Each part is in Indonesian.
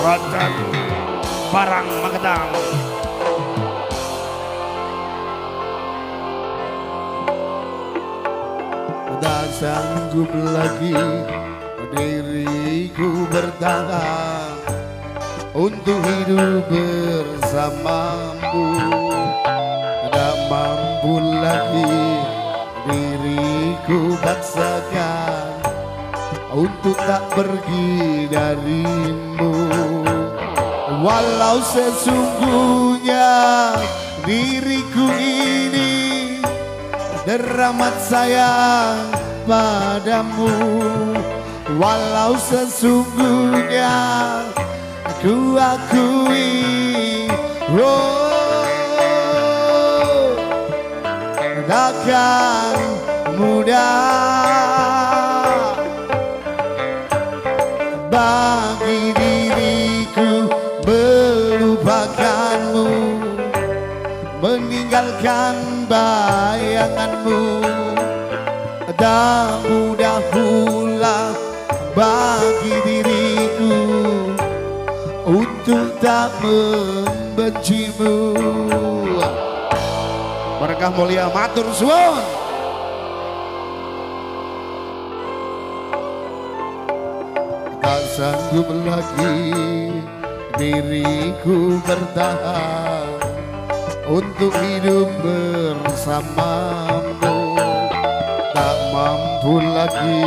Rajan Barang Magetan. Tak sanggup lagi diriku bertahan untuk hidup bersamamu. Tak mampu lagi diriku paksakan untuk tak pergi darimu. Walau sesungguhnya diriku ini teramat sayang padamu, walau sesungguhnya ku akui, oh, takkan mudah bagi diriku melupakanmu, meninggalkan bayanganmu. Tak mudah pula bagi diriku untuk tak membencimu. Berkah mulia matur suwun. Tak sanggup lagi diriku bertahan untuk hidup bersamamu. Tak mampu lagi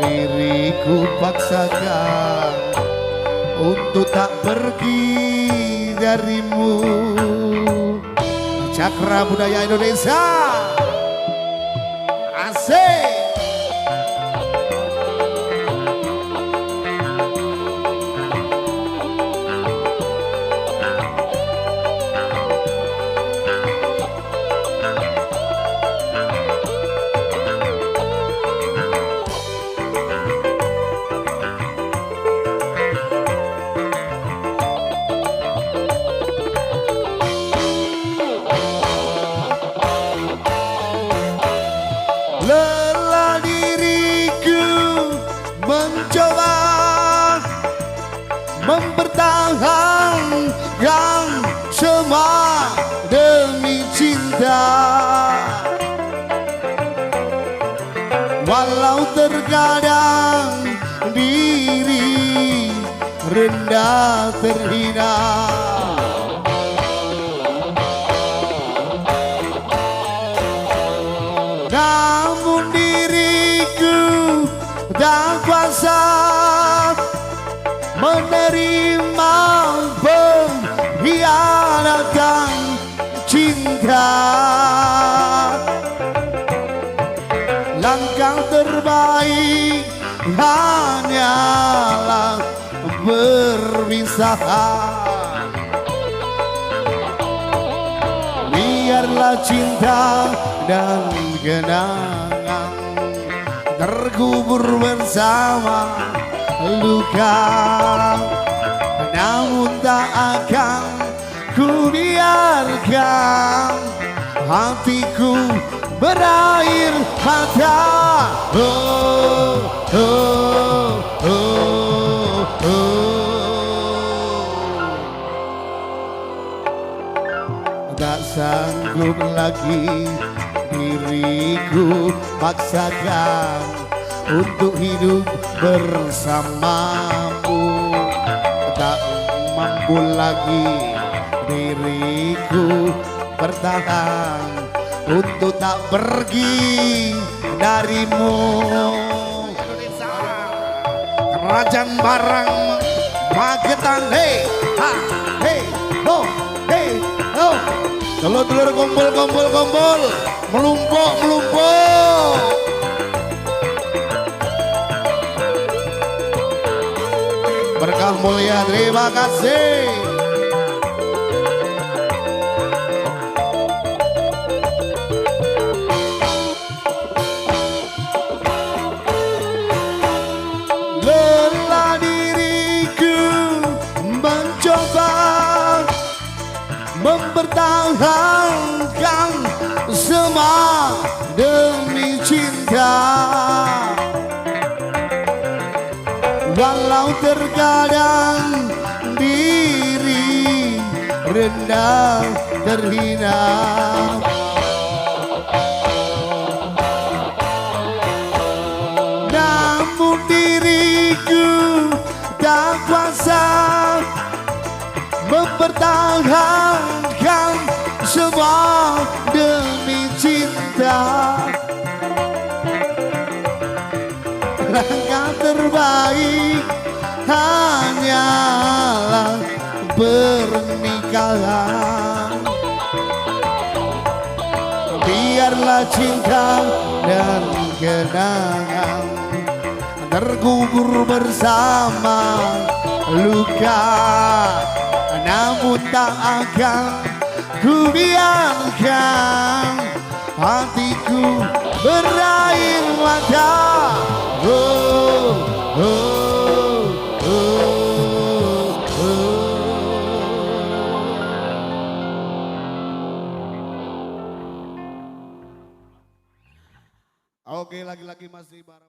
diriku paksakan untuk tak pergi darimu. Cakra Budaya Indonesia, asik. Lelah diriku mencoba mempertahankan semua demi cinta, walau terkadang diri rendah terhina. Namun diriku tak kuasa menerima pengkhianatan cinta. Langkah terbaik hanyalah berpisah. Biarlah cinta dan kenangan terkubur bersama luka, namun tak akan ku biarkan hatiku berair mata. Oh, oh, oh, oh. Tak sanggup lagi diriku paksakan untuk hidup bersamamu. Tak mampu lagi diriku bertahan untuk tak pergi darimu. Kerajaan Barang Magetan, hey, ha, hey, ho, hey, ho. Telur-telur kumpul, melumpuk. Berkah mulia, terima kasih. Lelah diriku mencoba mempertahankan semua demi cinta, Walau terkadang diri rendah terhina, namun diriku tak kuasa mempertahankan semua demi cinta. Langkah terbaik hanyalah pernikahan. Biarlah cinta dan kenangan terkubur bersama luka, namun tak akan ku biarkan hatiku berair mata. Oh, oh, oh, oh. Oke, lagi-lagi masih bareng.